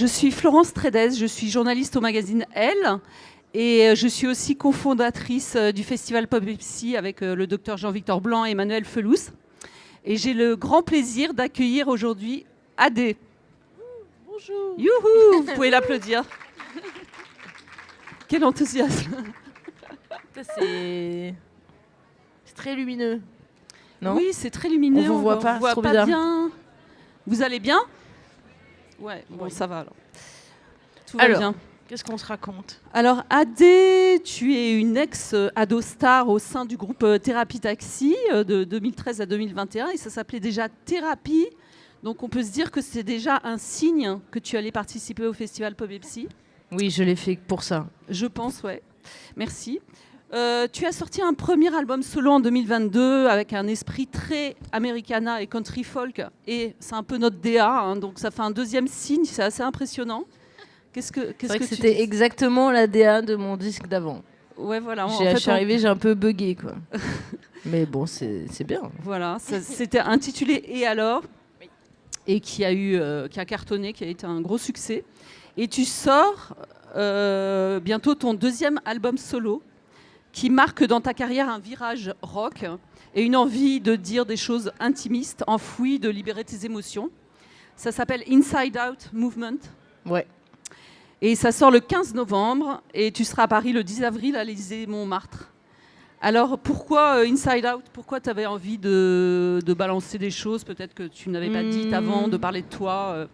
je suis Florence Trédez, je suis journaliste au magazine Elle et je suis aussi cofondatrice du festival Pop Ipsy avec le docteur Jean-Victor Blanc et Emmanuel Felous. Et j'ai le grand plaisir d'accueillir aujourd'hui Adé. Bonjour. Youhou, vous pouvez l'applaudir. Quel enthousiasme. C'est très lumineux. Non ? Oui, c'est très lumineux. On vous voit pas, on voit c'est trop pas bizarre. bien. Vous allez bien ? Ouais, bon, ça va alors. Tout va Alors, bien. qu'est-ce qu'on se raconte ? Alors, Adé, tu es une ex-ado star au sein du groupe Thérapie Taxi de 2013 à 2021 et ça s'appelait déjà Thérapie. Donc, on peut se dire que c'est déjà un signe que tu allais participer au festival Pop Ipsy. Oui, je l'ai fait pour ça. Je pense, ouais. Merci. Tu as sorti un premier album solo en 2022 avec un esprit très americana et country folk. Et c'est un peu notre DA, hein, donc ça fait un deuxième signe, c'est assez impressionnant. Qu'est-ce que C'était exactement la DA de mon disque d'avant. Ouais, voilà. Je suis arrivée, j'ai un peu bugué, quoi. Mais bon, c'est bien. Voilà, c'était intitulé Et alors ? Et qui a cartonné, qui a été un gros succès. Et tu sors bientôt ton deuxième album solo, qui marque dans ta carrière un virage rock et une envie de dire des choses intimistes, enfouies, de libérer tes émotions. Ça s'appelle Inside Out Movement. Ouais. Et ça sort le 15 novembre et tu seras à Paris le 10 avril à l'Élysée-Montmartre. Alors pourquoi Inside Out ? Pourquoi tu avais envie de balancer des choses peut-être que tu n'avais pas dites avant, de parler de toi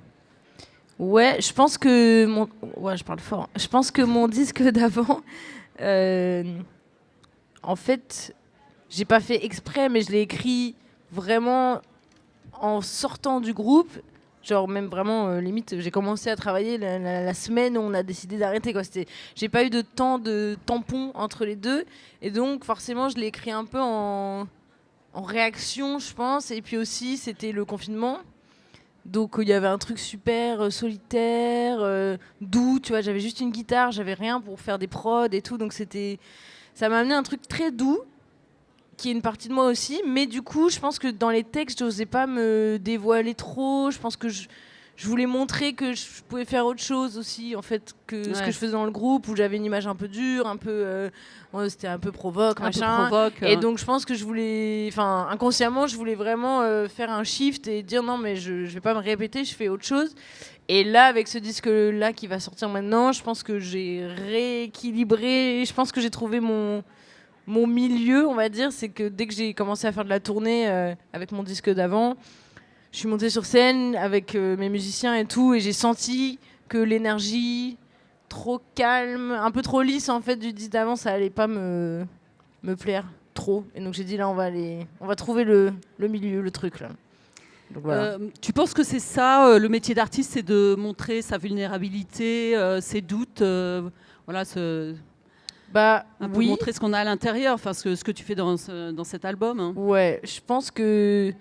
Ouais, je pense que je parle fort. Je pense que mon disque d'avant, en fait, j'ai pas fait exprès, mais je l'ai écrit vraiment en sortant du groupe. Genre même vraiment, limite, j'ai commencé à travailler la semaine où on a décidé d'arrêter, quoi. J'ai pas eu de temps de tampon entre les deux. Et donc, forcément, je l'ai écrit un peu en réaction, je pense. Et puis aussi, c'était le confinement. Donc, il y avait un truc super solitaire, doux, tu vois. J'avais juste une guitare, j'avais rien pour faire des prods et tout. Donc, ça m'a amené un truc très doux, qui est une partie de moi aussi, mais du coup, je pense que dans les textes, j'osais pas me dévoiler trop. Je pense que je voulais montrer que je pouvais faire autre chose aussi, en fait, que ce que je faisais dans le groupe, où j'avais une image un peu dure, un peu, c'était un peu provoque, machin. Et donc, je pense que je voulais, enfin, inconsciemment, je voulais vraiment faire un shift et dire non, mais je vais pas me répéter, je fais autre chose. Et là, avec ce disque-là qui va sortir maintenant, je pense que j'ai rééquilibré. Je pense que j'ai trouvé mon milieu, on va dire. C'est que dès que j'ai commencé à faire de la tournée avec mon disque d'avant, je suis montée sur scène avec mes musiciens et tout, et j'ai senti que l'énergie trop calme, un peu trop lisse en fait du disque d'avant, ça allait pas me plaire trop. Et donc j'ai dit là, on va trouver le milieu, le truc là. Donc, voilà. Tu penses que c'est ça, le métier d'artiste, c'est de montrer sa vulnérabilité, ses doutes, voilà, un peu montrer ce qu'on a à l'intérieur, enfin ce que tu fais dans cet album. Hein. Ouais, je pense que,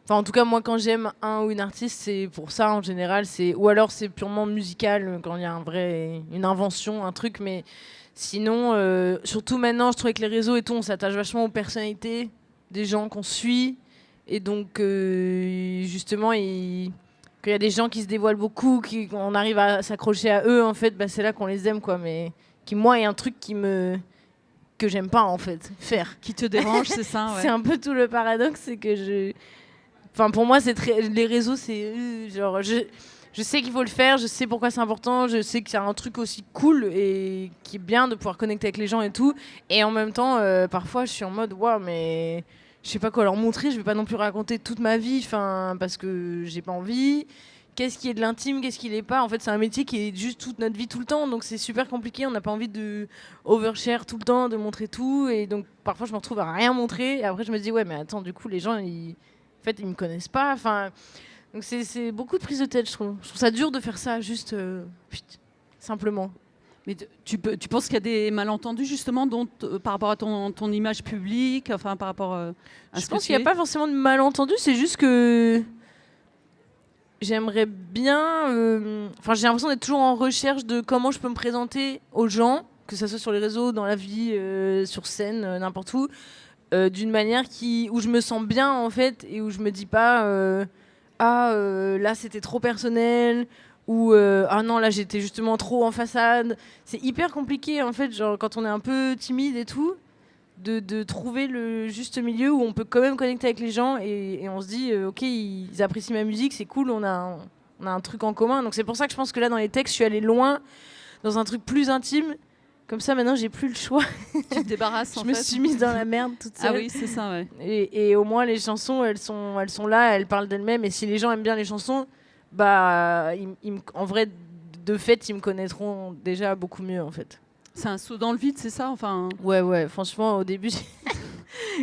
enfin en tout cas moi quand j'aime un ou une artiste, c'est pour ça en général, ou alors c'est purement musical quand il y a une invention, un truc, mais sinon surtout maintenant je trouve avec les réseaux et tout, on s'attache vachement aux personnalités des gens qu'on suit. Et donc, justement, quand il y a des gens qui se dévoilent beaucoup, qu'on arrive à s'accrocher à eux, en fait, bah, c'est là qu'on les aime, quoi. Mais moi, il y a un truc que j'aime pas, en fait, faire. Qui te dérange, c'est ça, ouais. C'est un peu tout le paradoxe, c'est que enfin, pour moi, les réseaux, c'est genre, je sais qu'il faut le faire, je sais pourquoi c'est important, je sais que c'est un truc aussi cool et qui est bien de pouvoir connecter avec les gens et tout. Et en même temps, parfois, je suis en mode, waouh, mais je sais pas quoi leur montrer, je vais pas non plus raconter toute ma vie, parce que j'ai pas envie. Qu'est-ce qui est de l'intime, qu'est-ce qui l'est pas ? En fait, c'est un métier qui est juste toute notre vie tout le temps, donc c'est super compliqué. On n'a pas envie de overshare tout le temps, de montrer tout, et donc parfois je me retrouve à rien montrer. Et après, je me dis ouais, mais attends, du coup, les gens, ils me connaissent pas. Enfin, donc c'est beaucoup de prise de tête, je trouve. Je trouve ça dur de faire ça, juste simplement. Mais tu penses qu'il y a des malentendus justement par rapport à ton image publique, enfin par rapport à je pense qu'il n'y a pas forcément de malentendus, c'est juste que j'aimerais bien, j'ai l'impression d'être toujours en recherche de comment je peux me présenter aux gens, que ça soit sur les réseaux, dans la vie, sur scène, n'importe où, d'une manière où je me sens bien en fait, et où je me dis pas là c'était trop personnel, ou ah non là j'étais justement trop en façade. C'est hyper compliqué en fait, genre quand on est un peu timide et tout, de trouver le juste milieu où on peut quand même connecter avec les gens et on se dit ok ils apprécient ma musique, c'est cool, on a un truc en commun. Donc c'est pour ça que je pense que là dans les textes je suis allée loin dans un truc plus intime. Comme ça maintenant j'ai plus le choix. Tu te débarrasses en fait. Je me suis mise dans la merde toute seule. Ah oui, c'est ça, ouais. Et au moins les chansons elles sont là, elles parlent d'elles-mêmes et si les gens aiment bien les chansons, bah en vrai de fait ils me connaîtront déjà beaucoup mieux en fait. C'est un saut dans le vide, c'est ça, enfin. Ouais, franchement au début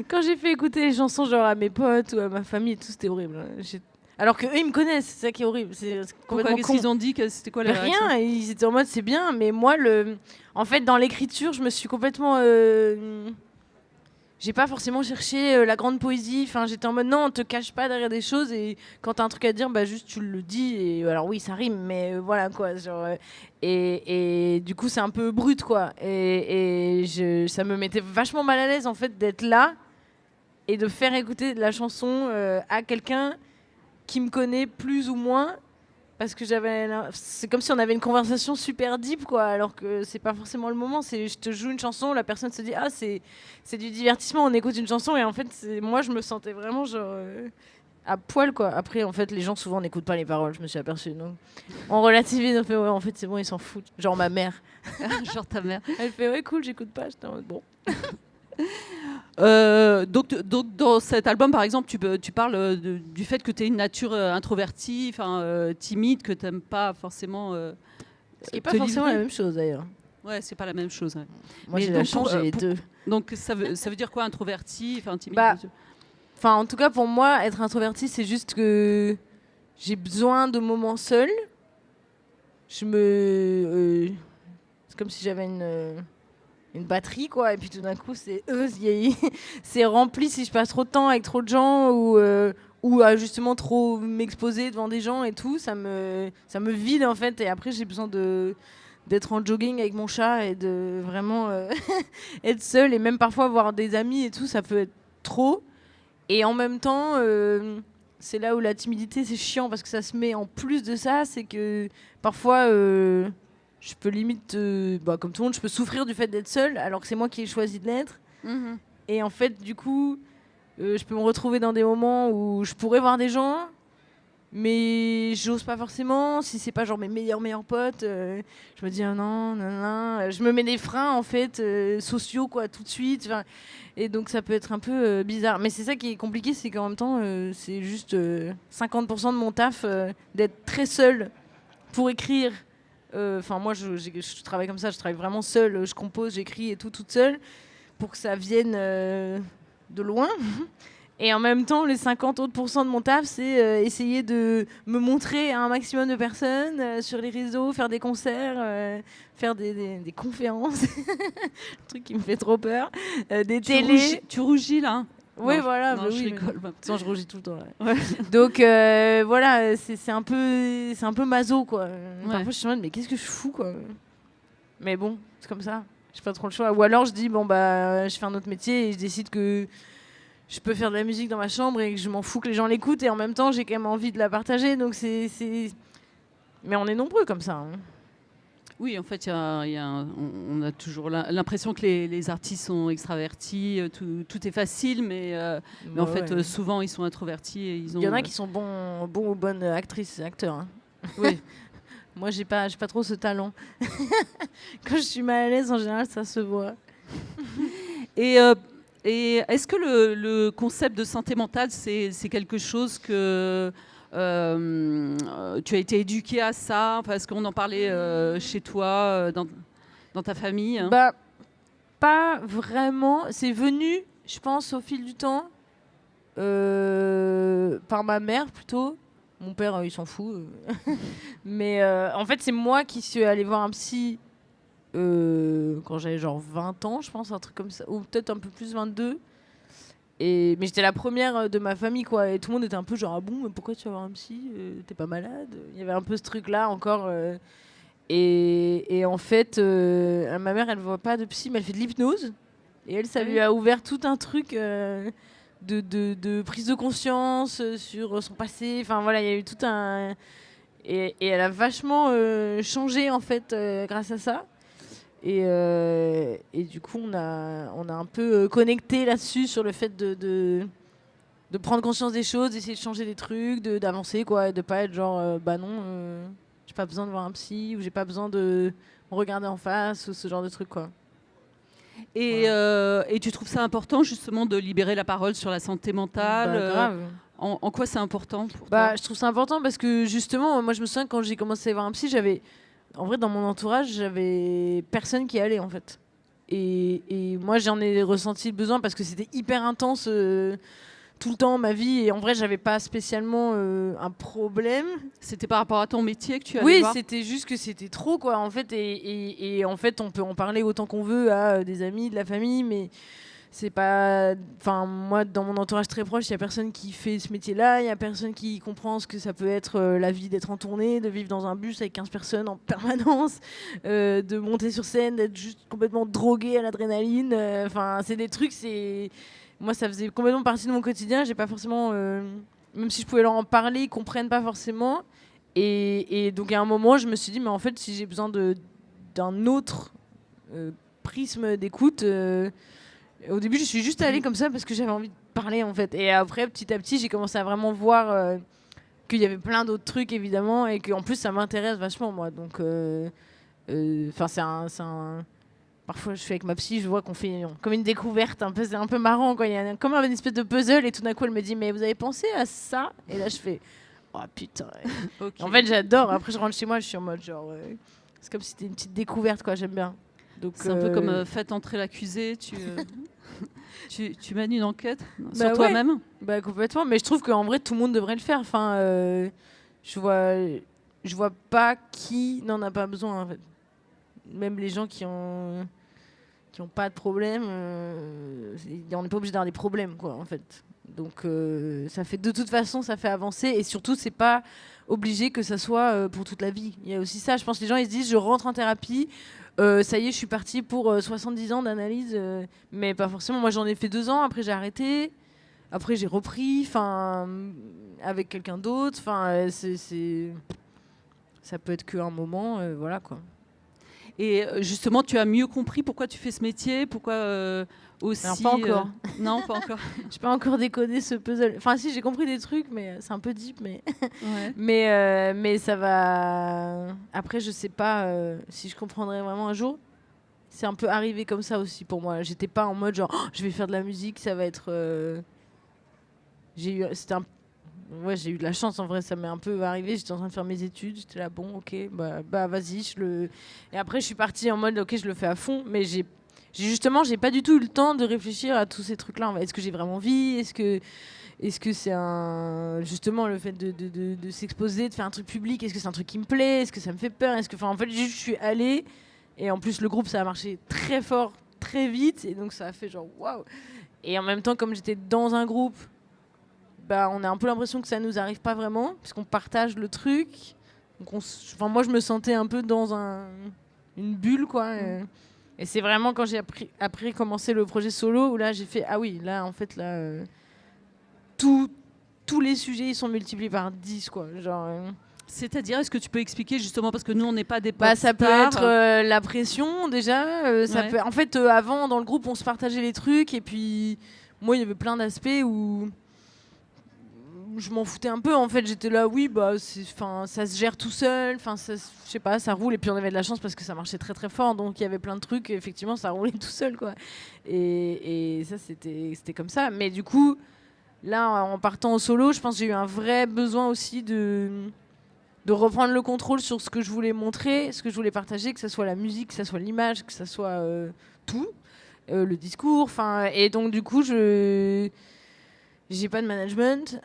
quand j'ai fait écouter les chansons genre à mes potes ou à ma famille et tout, c'était horrible. Alors que eux ils me connaissent, c'est ça qui est horrible. C'est complètement Qu'est-ce con. qu'ils ont dit, c'était quoi les réactions? Rien, ils étaient en mode c'est bien, mais moi en fait dans l'écriture je me suis complètement j'ai pas forcément cherché la grande poésie. Enfin, j'étais en mode non, on te cache pas derrière des choses et quand t'as un truc à dire, bah juste tu le dis. Et alors oui, ça rime, mais voilà quoi. Genre, et du coup, c'est un peu brut quoi. Ça me mettait vachement mal à l'aise en fait d'être là et de faire écouter de la chanson à quelqu'un qui me connaît plus ou moins. Parce que c'est comme si on avait une conversation super deep quoi, alors que c'est pas forcément le moment. C'est je te joue une chanson, la personne se dit ah c'est du divertissement, on écoute une chanson et en fait moi je me sentais vraiment genre à poil quoi. Après en fait les gens souvent n'écoutent pas les paroles, je me suis aperçue. Donc on relativise, on fait ouais en fait c'est bon ils s'en foutent. Genre ma mère, Genre ta mère. elle fait ouais cool j'écoute pas. J'étais en mode bon. Donc, dans cet album, par exemple, tu parles du fait que tu es une nature introvertie, timide, que tu n'aimes pas forcément. Ce qui n'est pas forcément la même chose d'ailleurs. Ouais, c'est pas la même chose. Ouais. Moi j'ai la chance, j'ai les deux. Donc ça veut dire quoi, introverti, timide? Enfin, en tout cas pour moi, être introverti, c'est juste que j'ai besoin de moments seuls. C'est comme si j'avais une batterie quoi et puis tout d'un coup c'est rempli si je passe trop de temps avec trop de gens ou à justement trop m'exposer devant des gens et tout ça me vide en fait et après j'ai besoin d'être en jogging avec mon chat et de vraiment être seule et même parfois voir des amis et tout ça peut être trop et en même temps c'est là où la timidité c'est chiant parce que ça se met en plus de ça, c'est que parfois je peux limite, comme tout le monde, je peux souffrir du fait d'être seule, alors que c'est moi qui ai choisi de l'être. Mmh. Et en fait, du coup, je peux me retrouver dans des moments où je pourrais voir des gens, mais j'ose pas forcément. Si c'est pas genre mes meilleurs potes, je me dis non. Je me mets des freins en fait sociaux quoi, tout de suite. Et donc ça peut être un peu bizarre. Mais c'est ça qui est compliqué, c'est qu'en même temps, c'est juste 50% de mon taf d'être très seule pour écrire. Moi je travaille comme ça, je travaille vraiment seule, je compose, j'écris et tout toute seule pour que ça vienne de loin et en même temps les 50 autres % de mon taf c'est essayer de me montrer à un maximum de personnes sur les réseaux, faire des concerts, faire des conférences le truc qui me fait trop peur, des télés. Tu rougis là? Oui, voilà. Non, je oui, rigole. De toute façon, je rougis tout le temps. Là. Ouais. Donc, voilà, c'est un peu maso, quoi. Ouais. Parfois, je suis en mode, mais qu'est-ce que je fous, quoi. Mais bon, c'est comme ça. J'ai pas trop le choix. Ou alors, je dis, je fais un autre métier et je décide que je peux faire de la musique dans ma chambre et que je m'en fous que les gens l'écoutent. Et en même temps, j'ai quand même envie de la partager. Donc, Mais on est nombreux comme ça. Hein. Oui, en fait, on a toujours l'impression que les artistes sont extravertis, tout est facile, mais en fait, souvent, ils sont introvertis. Il y en a qui sont bons ou bonnes actrices et acteurs. Hein. Oui. Moi, j'ai pas trop ce talent. Quand je suis mal à l'aise, en général, ça se voit. Et est-ce que le concept de santé mentale, c'est quelque chose que... tu as été éduquée à ça parce qu'on en parlait chez toi, dans ta famille, hein? Pas vraiment. C'est venu, je pense, au fil du temps, par ma mère plutôt. Mon père, il s'en fout. Mais en fait, c'est moi qui suis allée voir un psy quand j'avais genre 20 ans, je pense, un truc comme ça. Ou peut-être un peu plus, 22. Mais j'étais la première de ma famille, quoi. Et tout le monde était un peu genre, ah bon, mais pourquoi tu vas voir un psy? T'es pas malade? Il y avait un peu ce truc-là encore. Et en fait, ma mère, elle voit pas de psy, mais elle fait de l'hypnose. Et elle, ça lui a ouvert tout un truc de prise de conscience sur son passé. Enfin voilà, il y a eu tout Et elle a vachement changé en fait grâce à ça. Et du coup, on a un peu connecté là-dessus sur le fait de prendre conscience des choses, d'essayer de changer des trucs, d'avancer, quoi, et de pas être genre, bah non, j'ai pas besoin de voir un psy, ou j'ai pas besoin de me regarder en face, ou ce genre de trucs, quoi. Et tu trouves ça important, justement, de libérer la parole sur la santé mentale Bah, grave. En quoi c'est important pour Bah, toi? je trouve ça important parce que justement, moi je me souviens quand j'ai commencé à voir un psy, en vrai, dans mon entourage, j'avais personne qui allait en fait. Et moi j'en ai ressenti le besoin parce que c'était hyper intense tout le temps ma vie. Et en vrai, j'avais pas spécialement un problème. C'était par rapport à ton métier que tu allais Oui, voir? c'était juste que c'était trop quoi en fait. Et en fait, on peut en parler autant qu'on veut à des amis, de la famille, mais c'est pas, enfin moi dans mon entourage très proche il y a personne qui fait ce métier là, il y a personne qui comprend ce que ça peut être la vie d'être en tournée, de vivre dans un bus avec 15 personnes en permanence, de monter sur scène, d'être juste complètement drogué à l'adrénaline, enfin c'est des trucs, c'est moi ça faisait complètement partie de mon quotidien, j'ai pas forcément même si je pouvais leur en parler, ils comprennent pas forcément. Et donc à un moment je me suis dit mais en fait si j'ai besoin d'un autre prisme d'écoute, au début, je suis juste allée comme ça parce que j'avais envie de parler en fait. Et après, petit à petit, j'ai commencé à vraiment voir qu'il y avait plein d'autres trucs évidemment et qu'en plus, ça m'intéresse vachement moi. Donc, enfin, parfois, je suis avec ma psy, je vois qu'on fait comme une découverte un peu, c'est un peu marrant quoi. Il y a comme une espèce de puzzle et tout d'un coup, elle me dit mais vous avez pensé à ça? Et là, je fais oh putain. Okay. En fait, j'adore. Après, je rentre chez moi, je suis en mode genre, c'est comme si c'était une petite découverte quoi. J'aime bien. C'est un peu comme faites entrer l'accusé, tu mènes une enquête sur ouais. toi-même. Bah complètement, mais je trouve qu'en vrai tout le monde devrait le faire. Enfin, je vois pas qui n'en a pas besoin en fait. Même les gens qui ont pas de problème, on n'est pas obligé d'avoir des problèmes quoi en fait. Donc ça fait de toute façon ça fait avancer et surtout c'est pas obligé que ça soit pour toute la vie. Il y a aussi ça, je pense que les gens ils se disent je rentre en thérapie. Ça y est, je suis partie pour 70 ans d'analyse, mais pas forcément. Moi, j'en ai fait 2 ans, après j'ai arrêté, après j'ai repris, avec quelqu'un d'autre. Ça peut être qu'un moment, voilà quoi. Et justement, tu as mieux compris pourquoi tu fais ce métier, pourquoi aussi. Alors, pas encore. Non, pas encore. J'ai pas encore décodé ce puzzle. Enfin, si, j'ai compris des trucs, mais c'est un peu deep, mais Ouais. mais ça va. Après, je sais pas si je comprendrai vraiment un jour. C'est un peu arrivé comme ça aussi pour moi. J'étais pas en mode genre oh, je vais faire de la musique, ça va être. J'ai eu de la chance en vrai, ça m'est un peu arrivé. J'étais en train de faire mes études, j'étais là bon ok bah vas-y et après je suis partie en mode ok je le fais à fond, mais j'ai pas du tout eu le temps de réfléchir à tous ces trucs là. Est-ce que j'ai vraiment envie, est-ce que c'est justement le fait de s'exposer, de faire un truc public, est-ce que c'est un truc qui me plaît, est-ce que ça me fait peur, en fait juste je suis allée. Et en plus, le groupe, ça a marché très fort, très vite. Et donc, ça a fait genre waouh. Et en même temps, comme j'étais dans un groupe, bah, on a un peu l'impression que ça nous arrive pas vraiment, puisqu'on partage le truc. Donc, moi, je me sentais un peu dans une bulle, quoi. Et c'est vraiment quand j'ai après commencé le projet solo, où là, j'ai fait ah oui, là, en fait, là, tous les sujets, ils sont multipliés par 10, quoi. Genre. C'est-à-dire, est-ce que tu peux expliquer justement, parce que nous on n'est pas des pop ça peut stars. être la pression déjà. Ça Ouais. peut. En fait, avant dans le groupe, on se partageait les trucs et puis moi, il y avait plein d'aspects où je m'en foutais un peu. En fait, j'étais là, oui, bah, ça se gère tout seul. Enfin, je sais pas, ça roule. Et puis on avait de la chance parce que ça marchait très très fort. Donc il y avait plein de trucs. Et effectivement, ça roulait tout seul, quoi. Et ça, c'était comme ça. Mais du coup, là, en partant au solo, je pense que j'ai eu un vrai besoin aussi de reprendre le contrôle sur ce que je voulais montrer, ce que je voulais partager, que ce soit la musique, que ce soit l'image, que ce soit tout, le discours. Et donc du coup, j'ai pas de management,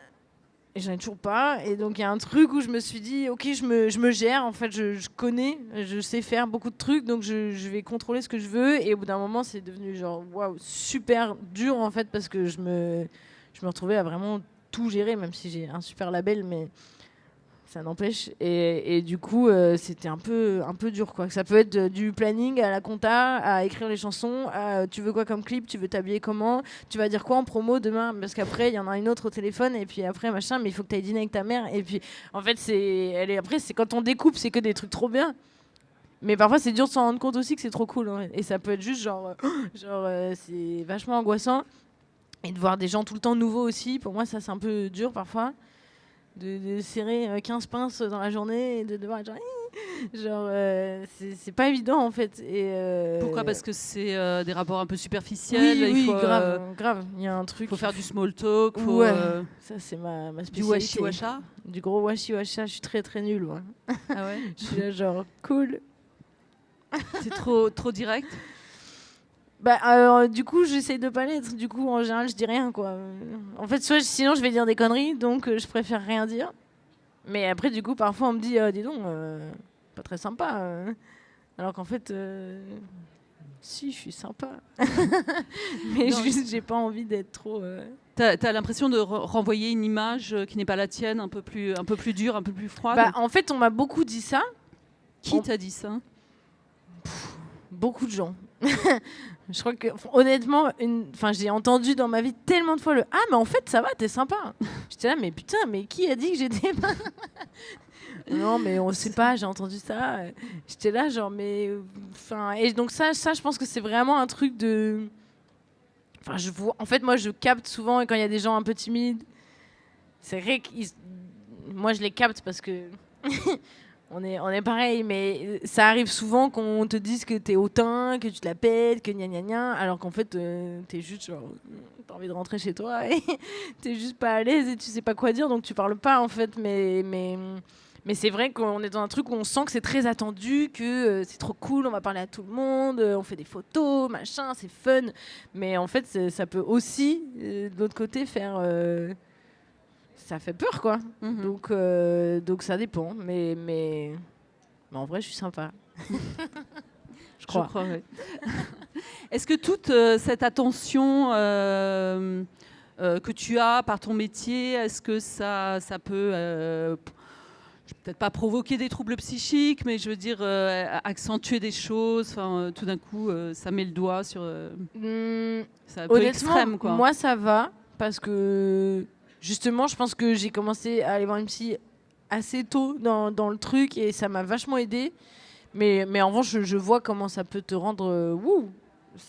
et j'en ai toujours pas. Et donc il y a un truc où je me suis dit, ok, je me gère. En fait, je connais, je sais faire beaucoup de trucs, donc je vais contrôler ce que je veux. Et au bout d'un moment, c'est devenu genre waouh, super dur en fait, parce que je me retrouvais à vraiment tout gérer, même si j'ai un super label, mais Ça n'empêche. Et du coup, c'était un peu dur, quoi. Ça peut être du planning à la compta, à écrire les chansons, à tu veux quoi comme clip, tu veux t'habiller comment, tu vas dire quoi en promo demain, parce qu'après, il y en a une autre au téléphone, et puis après, machin, mais il faut que tu ailles dîner avec ta mère. Et puis, en fait, après, c'est quand on découpe, c'est que des trucs trop bien. Mais parfois, c'est dur de s'en rendre compte aussi que c'est trop cool. Hein. Et ça peut être juste c'est vachement angoissant. Et de voir des gens tout le temps nouveaux aussi, pour moi, ça, c'est un peu dur parfois. De serrer 15 pinces dans la journée et de devoir être c'est pas évident en fait. Pourquoi ? Parce que c'est des rapports un peu superficiels. Oui, grave. Il y a un truc. Il faut faire du small talk. Ça, c'est ma spécialité. Du washi-washa. Du gros washi-washa. Je suis très très nulle. Ouais. Ah ouais. Je suis là genre cool. C'est trop direct. Du coup, j'essaye de pas l'être. Du coup, en général, je dis rien, quoi. En fait, sinon, je vais dire des conneries, donc je préfère rien dire. Mais après, du coup, parfois, on me dit, dis donc, pas très sympa. Alors qu'en fait, si, je suis sympa. Mais juste, j'ai pas envie d'être trop... T'as l'impression de renvoyer une image qui n'est pas la tienne, un peu plus dure, un peu plus froide. En fait, on m'a beaucoup dit ça. Qui t'a dit ça ? Beaucoup de gens. Je crois que honnêtement, j'ai entendu dans ma vie tellement de fois le « Ah, mais en fait, ça va, t'es sympa ». J'étais là, mais putain, mais qui a dit que j'étais pas... Non, mais on sait pas, j'ai entendu ça. J'étais là, genre, mais... Et donc ça, je pense que c'est vraiment un truc de... je vois... En fait, moi, je capte souvent, et quand il y a des gens un peu timides, c'est vrai que moi, je les capte parce que... On est pareil, mais ça arrive souvent qu'on te dise que t'es hautain, que tu te la pètes, que gna gna gna, alors qu'en fait, t'es juste genre, t'as envie de rentrer chez toi et t'es juste pas à l'aise et tu sais pas quoi dire, donc tu parles pas en fait. Mais c'est vrai qu'on est dans un truc où on sent que c'est très attendu, que c'est trop cool, on va parler à tout le monde, on fait des photos, machin, c'est fun. Mais en fait, ça peut aussi, de l'autre côté, faire... ça fait peur, quoi. Donc ça dépend. Mais en vrai, je suis sympa. Je crois. Ouais. Est-ce que toute cette attention que tu as par ton métier, est-ce que ça peut... peut-être pas provoquer des troubles psychiques, mais je veux dire accentuer des choses. Tout d'un coup, ça met le doigt sur... c'est un peu extrême, quoi. Moi, ça va, parce que... Justement, je pense que j'ai commencé à aller voir une psy assez tôt dans le truc et ça m'a vachement aidé. Mais en revanche, je vois comment ça peut te rendre...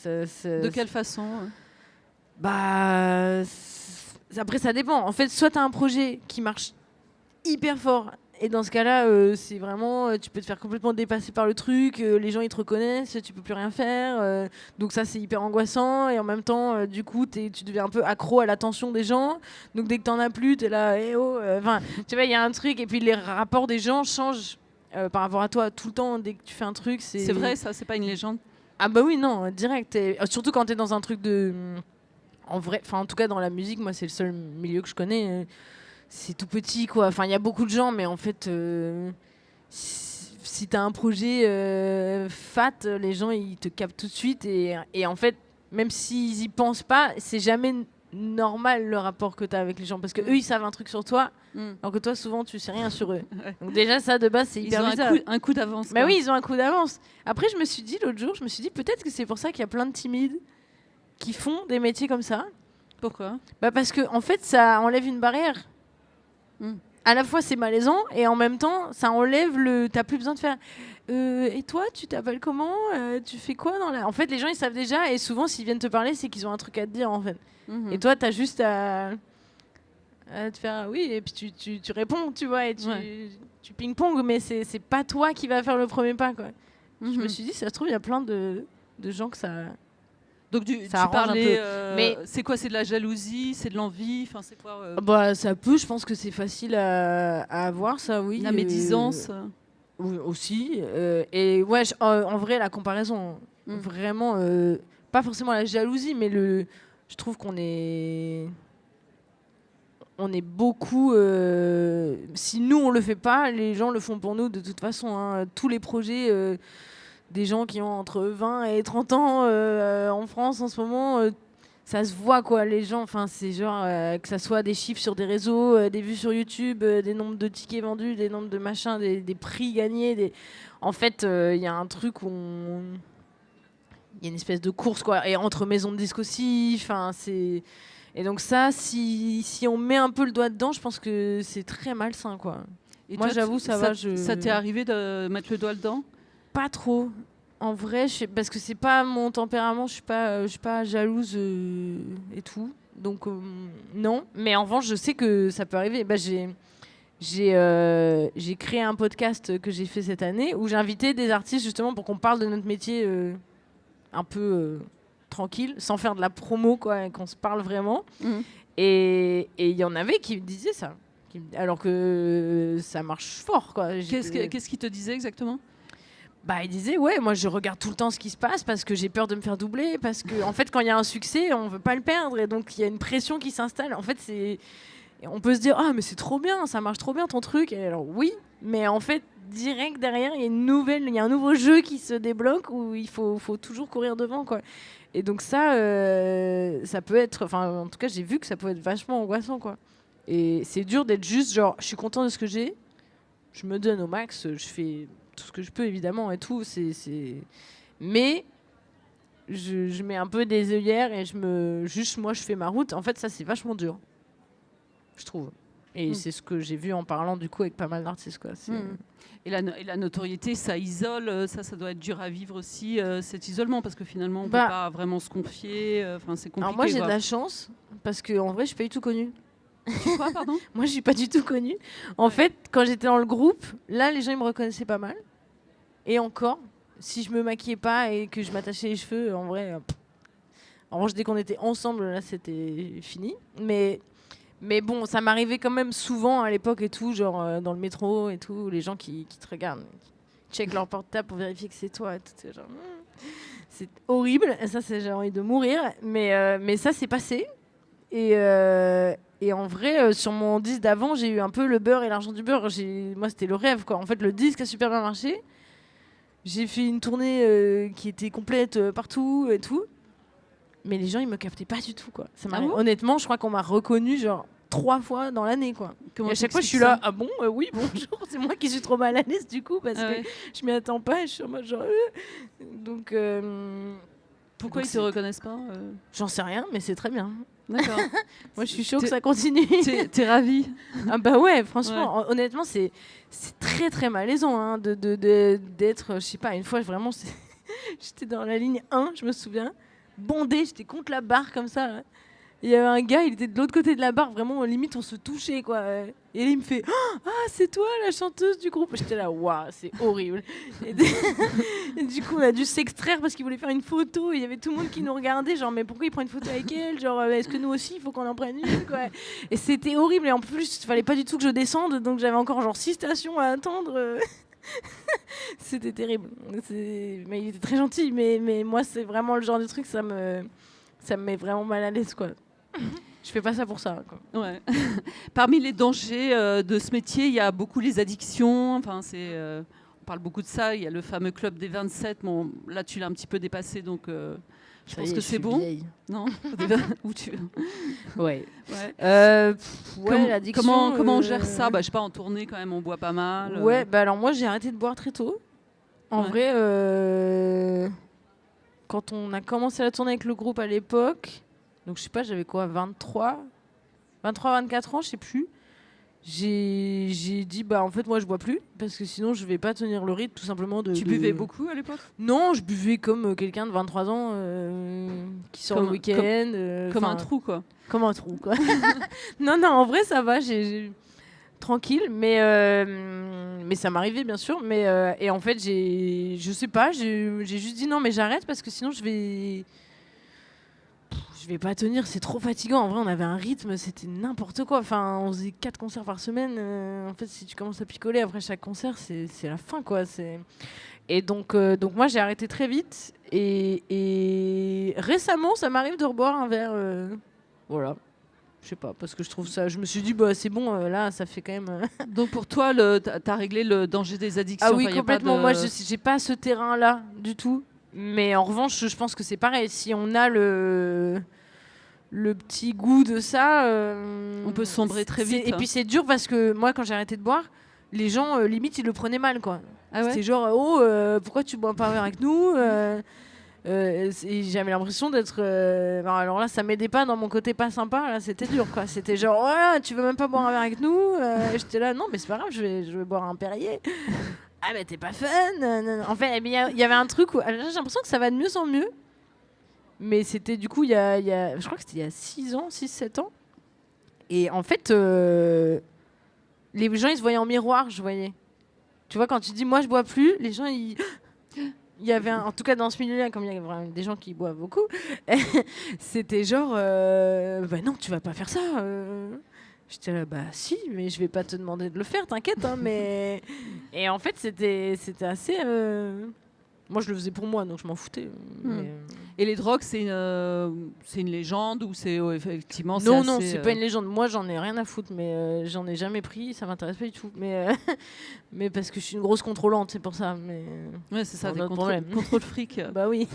De quelle façon ? Après, ça dépend. En fait, soit tu as un projet qui marche hyper fort. Et dans ce cas-là, c'est vraiment, tu peux te faire complètement dépasser par le truc, les gens ils te reconnaissent, tu peux plus rien faire, donc ça c'est hyper angoissant et en même temps, du coup, tu deviens un peu accro à l'attention des gens, donc dès que t'en as plus, t'es là, tu vois, il y a un truc et puis les rapports des gens changent par rapport à toi tout le temps dès que tu fais un truc. C'est vrai, ça, c'est pas une légende. Ah bah oui, non, direct. Surtout quand t'es dans un truc de, en vrai, en tout cas dans la musique, moi c'est le seul milieu que je connais. C'est tout petit, quoi. Il y a beaucoup de gens, mais en fait, si t'as un projet fat, les gens, ils te captent tout de suite. Et en fait, même s'ils y pensent pas, c'est jamais normal le rapport que t'as avec les gens. Parce qu'eux, ils savent un truc sur toi, alors que toi, souvent, tu sais rien sur eux. Donc déjà, ça, de base, c'est hyper bizarre. Ils ont un coup d'avance. Bah oui, ils ont un coup d'avance. Après, je me suis dit, l'autre jour, peut-être que c'est pour ça qu'il y a plein de timides qui font des métiers comme ça. Pourquoi ? Parce que, en fait, ça enlève une barrière. À la fois c'est malaisant et en même temps ça enlève t'as plus besoin de faire et toi tu t'appelles comment, tu fais quoi dans la... En fait les gens ils savent déjà et souvent s'ils viennent te parler c'est qu'ils ont un truc à te dire en fait. Et toi t'as juste à te faire oui et puis tu réponds, tu vois, et tu ping-pong, mais c'est pas toi qui va faire le premier pas, quoi. Je me suis dit ça se trouve il y a plein de gens que ça... Donc tu parlais, mais c'est quoi ? C'est de la jalousie, c'est de l'envie, c'est quoi ça peut, je pense que c'est facile à avoir, ça, oui. La médisance. Oui, aussi. Et ouais, en vrai, la comparaison, vraiment, pas forcément la jalousie, mais je trouve qu'on est beaucoup... si nous, on le fait pas, les gens le font pour nous de toute façon. Hein. Tous les projets... des gens qui ont entre 20 et 30 ans en France en ce moment, ça se voit quoi, les gens, enfin c'est genre que ça soit des chiffres sur des réseaux, des vues sur YouTube, des nombres de tickets vendus, des nombres de machins, des prix gagnés, en fait il y a un truc où il y a une espèce de course quoi, et entre maisons de disques aussi, enfin c'est, et donc ça si on met un peu le doigt dedans, je pense que c'est très malsain quoi. Et moi toi, j'avoue ça t'est arrivé de mettre le doigt dedans? Pas trop. En vrai, parce que c'est pas mon tempérament, je suis pas jalouse et tout. Donc non. Mais en revanche, je sais que ça peut arriver. Bah, j'ai créé un podcast que j'ai fait cette année où j'ai invité des artistes justement pour qu'on parle de notre métier un peu tranquille, sans faire de la promo quoi, et qu'on se parle vraiment. Mmh. Et il y en avait qui me disaient ça, alors que ça marche fort quoi. Qu'est-ce qu'ils te disaient exactement? Bah, il disait ouais, moi je regarde tout le temps ce qui se passe parce que j'ai peur de me faire doubler, parce que en fait quand il y a un succès, on veut pas le perdre et donc il y a une pression qui s'installe. En fait, on peut se dire ah mais c'est trop bien, ça marche trop bien ton truc. Et alors oui, mais en fait direct derrière, il y a un nouveau jeu qui se débloque où il faut toujours courir devant quoi. Et donc ça peut être, enfin en tout cas, j'ai vu que ça peut être vachement angoissant quoi. Et c'est dur d'être juste genre je suis content de ce que j'ai, je me donne au max, je fais tout ce que je peux évidemment et tout, mais je mets un peu des œillères et juste moi je fais ma route. En fait ça c'est vachement dur, je trouve, et c'est ce que j'ai vu en parlant du coup avec pas mal d'artistes quoi. Et la notoriété, ça isole, ça doit être dur à vivre aussi, cet isolement, parce que finalement on peut pas vraiment se confier, enfin c'est compliqué. Alors moi j'ai de la chance parce que en vrai je suis pas du tout connue. Quoi, pardon? Moi je suis pas du tout connue. En fait quand j'étais dans le groupe, là les gens ils me reconnaissaient pas mal. Et encore, si je me maquillais pas et que je m'attachais les cheveux, en vrai, en revanche, dès qu'on était ensemble, là, c'était fini. Mais bon, ça m'arrivait quand même souvent à l'époque et tout, genre dans le métro et tout, les gens qui te regardent, qui checkent leur portable pour vérifier que c'est toi. Et tout, c'est genre, c'est horrible. Et ça, j'ai envie de mourir. Mais ça, c'est passé. Et en vrai, sur mon disque d'avant, j'ai eu un peu le beurre et l'argent du beurre. Moi, c'était le rêve, quoi. En fait, le disque a super bien marché. J'ai fait une tournée qui était complète partout et tout. Mais les gens, ils me captaient pas du tout, quoi. Honnêtement, je crois qu'on m'a reconnu genre 3 fois dans l'année, quoi. Et à chaque fois, je suis là, ah bon, oui, bonjour, c'est moi qui suis trop mal à l'aise du coup, parce que je m'y attends pas et je suis en mode genre... Donc... Pourquoi ils te reconnaissent pas J'en sais rien, mais c'est très bien. D'accord. Moi, je suis chaud que ça continue. T'es ravie? Ah bah ouais, franchement, honnêtement, c'est très très malaisant hein, d'être, je sais pas, une fois vraiment, j'étais dans la ligne 1, je me souviens, bondée, j'étais contre la barre comme ça. Hein. Il y avait un gars, il était de l'autre côté de la barre, vraiment, limite, on se touchait, quoi. Et là, il me fait « Ah, c'est toi, la chanteuse du groupe !» J'étais là « Waouh, c'est horrible !» Et du coup, on a dû s'extraire parce qu'il voulait faire une photo. Il y avait tout le monde qui nous regardait, genre « Mais pourquoi il prend une photo avec elle ? Genre, est-ce que nous aussi, il faut qu'on en prenne une ?» quoi. Et c'était horrible. Et en plus, il fallait pas du tout que je descende, donc j'avais encore genre 6 stations à attendre. C'était terrible. Mais il était très gentil. Mais moi, c'est vraiment le genre de truc, ça me met vraiment mal à l'aise, quoi. Je fais pas ça pour ça, quoi. Ouais. Parmi les dangers de ce métier, il y a beaucoup les addictions. Enfin, on parle beaucoup de ça. Il y a le fameux club des 27. Bon, là, tu l'as un petit peu dépassé, donc je pense que c'est bon. Vieille. Non. Où tu... Ouais. L'addiction. Comment on gère ça? Je sais pas, en tournée quand même, on boit pas mal. Ouais. Alors moi, j'ai arrêté de boire très tôt. En vrai, quand on a commencé la tournée avec le groupe à l'époque. Donc, je sais pas, j'avais quoi, 24 ans, je sais plus. J'ai dit, en fait, moi, je bois plus, parce que sinon, je vais pas tenir le rythme, tout simplement. Tu buvais beaucoup à l'époque? Non, je buvais comme quelqu'un de 23 ans qui sort le week-end. Comme un trou, quoi. Comme un trou, quoi. non, en vrai, ça va, tranquille, mais ça m'arrivait, bien sûr. Et en fait, je sais pas, j'ai juste dit non, mais j'arrête, parce que sinon, je vais pas tenir, c'est trop fatigant. En vrai, on avait un rythme, c'était n'importe quoi. Enfin, on faisait 4 concerts par semaine. En fait, si tu commences à picoler après chaque concert, c'est la fin, quoi. Et donc moi, j'ai arrêté très vite. Et récemment, ça m'arrive de reboire un verre. Voilà. Je sais pas, parce que je trouve ça... Je me suis dit, c'est bon, là, ça fait quand même... Donc pour toi, t'as réglé le danger des addictions? Ah oui, complètement. Moi, j'ai pas ce terrain-là du tout. Mais en revanche, je pense que c'est pareil. Si on a le petit goût de ça. On peut sombrer très vite. Et puis c'est dur parce que moi, quand j'ai arrêté de boire, les gens, limite, ils le prenaient mal, quoi. Ah ouais. C'était genre, pourquoi tu bois pas un verre avec nous et j'avais l'impression d'être. Alors là, ça m'aidait pas dans mon côté pas sympa. Là, c'était dur, quoi. C'était genre, ouais, tu veux même pas boire un verre avec nous J'étais là, non, mais c'est pas grave, je vais boire un Perrier. Ah, mais t'es pas fun. Non. En fait, il y avait un truc où j'ai l'impression que ça va de mieux en mieux. Mais c'était du coup, je crois que c'était il y a 6-7 ans. Et en fait, les gens, ils se voyaient en miroir, je voyais. Tu vois, quand tu dis, moi, je bois plus, les gens, ils... Il y avait en tout cas dans ce milieu-là, comme il y a vraiment des gens qui boivent beaucoup, c'était genre, bah non, tu vas pas faire ça. J'étais là, bah si, mais je vais pas te demander de le faire, t'inquiète. Hein, mais... Et en fait, c'était assez... Moi, je le faisais pour moi, donc je m'en foutais. Mais... Et les drogues, c'est une légende ou c'est effectivement... Non, c'est pas une légende. Moi, j'en ai rien à foutre, mais j'en ai jamais pris, ça m'intéresse pas du tout. Mais parce que je suis une grosse contrôlante, c'est pour ça. Mais... Ouais, c'est ça, des problème. contrôle fric. Bah oui,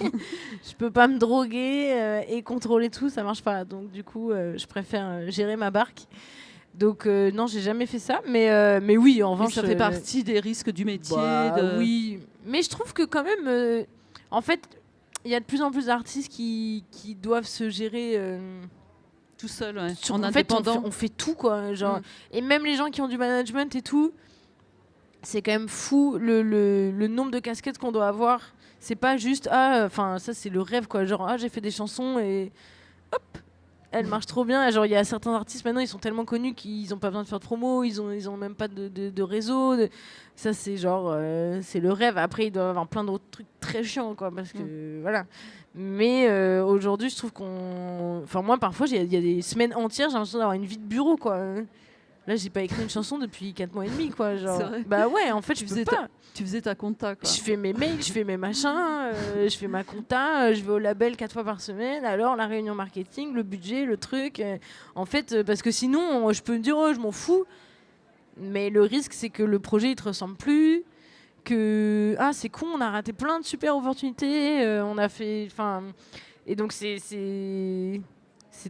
je peux pas me droguer et contrôler tout, ça marche pas. Donc du coup, je préfère gérer ma barque. Donc non, j'ai jamais fait ça, mais oui, en revanche, ça fait partie des risques du métier. Oui, mais je trouve que quand même, en fait, il y a de plus en plus d'artistes qui doivent se gérer tout seul, ouais. En indépendant. On fait tout, quoi. Genre, et même les gens qui ont du management et tout, c'est quand même fou le nombre de casquettes qu'on doit avoir. C'est pas juste ça c'est le rêve, quoi. Genre j'ai fait des chansons et hop. Elle marche trop bien. Genre, il y a certains artistes maintenant, ils sont tellement connus qu'ils n'ont pas besoin de faire de promo, ils ont même pas de réseau. Ça, c'est genre, c'est le rêve. Après, ils doivent avoir plein d'autres trucs très chiants, quoi, parce que voilà. Mais aujourd'hui, je trouve enfin, moi, parfois, il y a des semaines entières, j'ai l'impression d'avoir une vie de bureau, quoi. Là, j'ai pas écrit une chanson depuis 4 mois et demi, quoi. Genre. C'est vrai. Bah ouais, en fait, je peux pas. Tu faisais ta compta, quoi. Je fais mes mails, je fais mes machins, je fais ma compta, je vais au label 4 fois par semaine, alors la réunion marketing, le budget, le truc. En fait, parce que sinon, je peux me dire, oh, je m'en fous. Mais le risque, c'est que le projet, il te ressemble plus. Que, c'est con, on a raté plein de super opportunités. On a fait... Et donc, c'est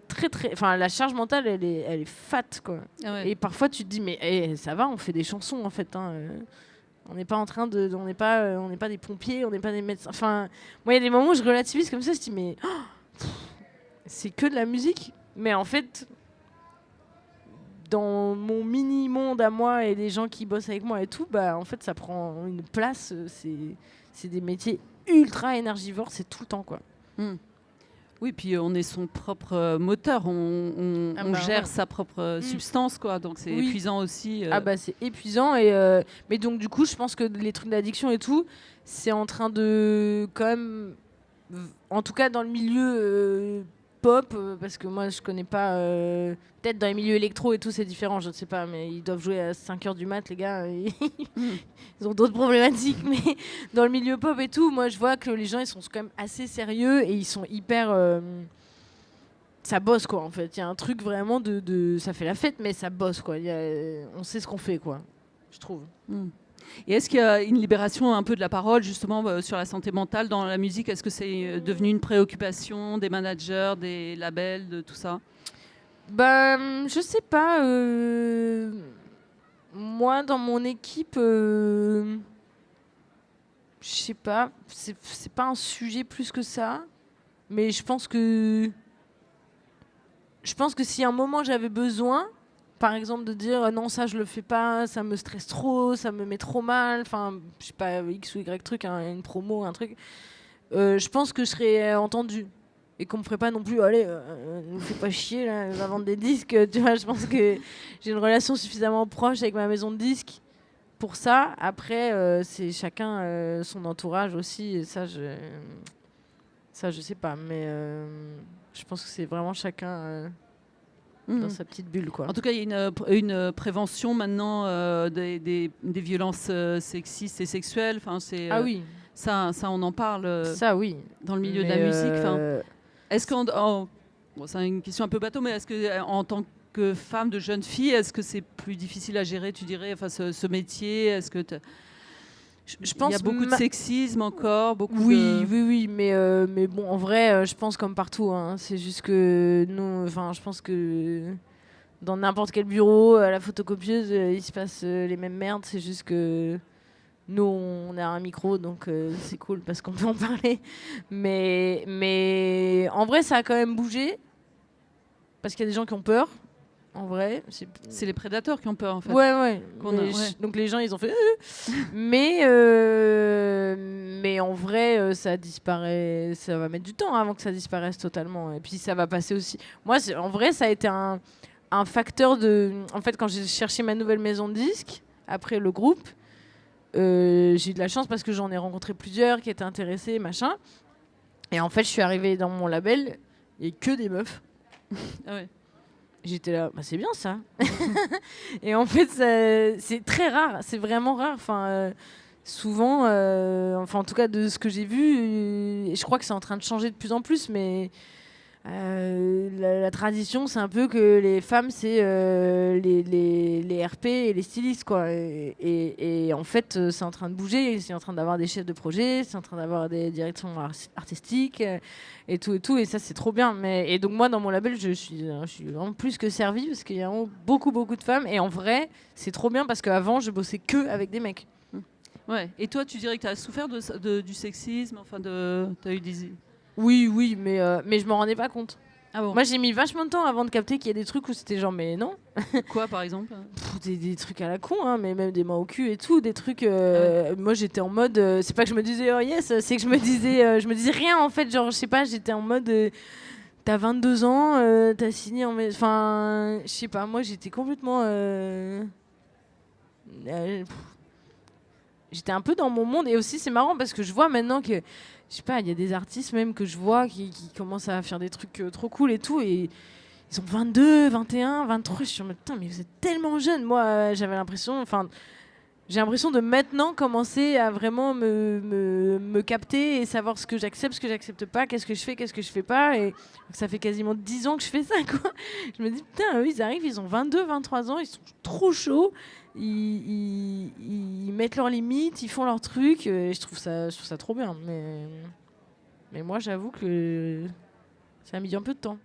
très, très... Enfin, la charge mentale, elle est fat, quoi. Ah ouais. Et parfois, tu te dis, mais ça va, on fait des chansons, en fait, hein. On n'est pas en train de, on n'est pas des pompiers, on n'est pas des médecins. Enfin, moi, il y a des moments où je relativise comme ça, je dis mais c'est que de la musique. Mais en fait, dans mon mini monde à moi et les gens qui bossent avec moi et tout, bah en fait, ça prend une place. C'est des métiers ultra énergivores, c'est tout le temps, quoi. Oui, puis on est son propre moteur, on gère sa propre substance, quoi. Donc c'est épuisant aussi. C'est épuisant mais donc du coup, je pense que les trucs d'addiction et tout, c'est en train de quand même, en tout cas dans le milieu pop, parce que moi je connais pas. Peut-être dans les milieux électro et tout, c'est différent, je ne sais pas, mais ils doivent jouer à 5h du mat, les gars. Ils ont d'autres problématiques, mais dans le milieu pop et tout, moi je vois que les gens ils sont quand même assez sérieux et ils sont hyper. Ça bosse, quoi, en fait. Il y a un truc vraiment ça fait la fête, mais ça bosse, quoi. On sait ce qu'on fait, quoi, je trouve. Et est-ce qu'il y a une libération un peu de la parole, justement, sur la santé mentale dans la musique? Est-ce que c'est devenu une préoccupation des managers, des labels, de tout ça? Je sais pas. Moi, dans mon équipe, je sais pas. C'est pas un sujet plus que ça. Mais je pense que si à un moment j'avais besoin, par exemple, de dire non, ça je le fais pas, ça me stresse trop, ça me met trop mal, enfin, je sais pas, X ou Y truc, hein, une promo, un truc, je pense que je serais entendue. Et qu'on me ferait pas non plus, allez, ne fais pas chier, là, va vendre des disques, tu vois. Je pense que j'ai une relation suffisamment proche avec ma maison de disques pour ça. Après, c'est chacun son entourage aussi, et ça, je sais pas, mais je pense que c'est vraiment chacun dans sa petite bulle, quoi. En tout cas, il y a une prévention maintenant des violences sexistes et sexuelles. Enfin, ah oui. Ça, on en parle. Ça, oui. Dans le milieu de la musique. Est-ce c'est une question un peu bateau, mais est-ce que en tant que femme de jeune fille, est-ce que c'est plus difficile à gérer, tu dirais, enfin, ce métier? Est-ce que Je pense il y a beaucoup de sexisme encore, beaucoup oui, mais bon, en vrai, je pense comme partout, hein, c'est juste que nous, enfin, je pense que dans n'importe quel bureau, à la photocopieuse, il se passe les mêmes merdes, c'est juste que nous, on a un micro, donc c'est cool parce qu'on peut en parler. Mais en vrai, ça a quand même bougé parce qu'il y a des gens qui ont peur. En vrai, c'est les prédateurs qui ont peur en fait. Ouais. Donc les gens, ils ont fait. mais en vrai, ça disparaît. Ça va mettre du temps avant que ça disparaisse totalement. Et puis ça va passer aussi. Moi, en vrai, ça a été un facteur de. En fait, quand j'ai cherché ma nouvelle maison de disques après le groupe, j'ai eu de la chance parce que j'en ai rencontré plusieurs qui étaient intéressés, machin. Et en fait, je suis arrivée dans mon label, il n'y a que des meufs. Ah ouais. J'étais là, bah c'est bien ça. Et en fait, c'est très rare, c'est vraiment rare. Enfin, souvent, enfin en tout cas de ce que j'ai vu, je crois que c'est en train de changer de plus en plus, mais la tradition, c'est un peu que les femmes, c'est les RP et les stylistes, quoi. Et en fait, c'est en train de bouger, c'est en train d'avoir des chefs de projet, c'est en train d'avoir des directions artistiques et tout. Et ça, c'est trop bien. Et donc, moi, dans mon label, je suis vraiment plus que servie parce qu'il y a vraiment beaucoup de femmes. Et en vrai, c'est trop bien parce qu'avant, je bossais que avec des mecs. Ouais. Et toi, tu dirais que tu as souffert du sexisme, enfin, t'as eu des... Oui, mais je m'en rendais pas compte. Ah bon. Moi, j'ai mis vachement de temps avant de capter qu'il y a des trucs où c'était genre, mais non. Quoi, par exemple? Des trucs à la con, hein, mais même des mains au cul et tout, des trucs. Moi, j'étais en mode. C'est pas que je me disais, oh yes, c'est que je me disais rien en fait. Genre, je sais pas, j'étais en mode. T'as 22 ans, t'as signé en. Enfin, je sais pas, moi, j'étais complètement. J'étais un peu dans mon monde et aussi, c'est marrant parce que je vois maintenant que. Je sais pas, il y a des artistes même que je vois qui commencent à faire des trucs trop cool et tout. Et ils ont 22, 21, 23. Je suis en mode, putain, mais vous êtes tellement jeunes. Moi, j'avais l'impression, enfin, j'ai l'impression de maintenant commencer à vraiment me capter et savoir ce que j'accepte, ce que j'accepte pas, qu'est-ce que je fais pas. Et ça fait quasiment 10 ans que je fais ça, quoi. Je me dis, putain, eux, ils arrivent, ils ont 22, 23 ans, ils sont trop chauds. Ils mettent leurs limites, ils font leurs trucs. Et je trouve ça trop bien. Mais moi, j'avoue que ça a mis un peu de temps.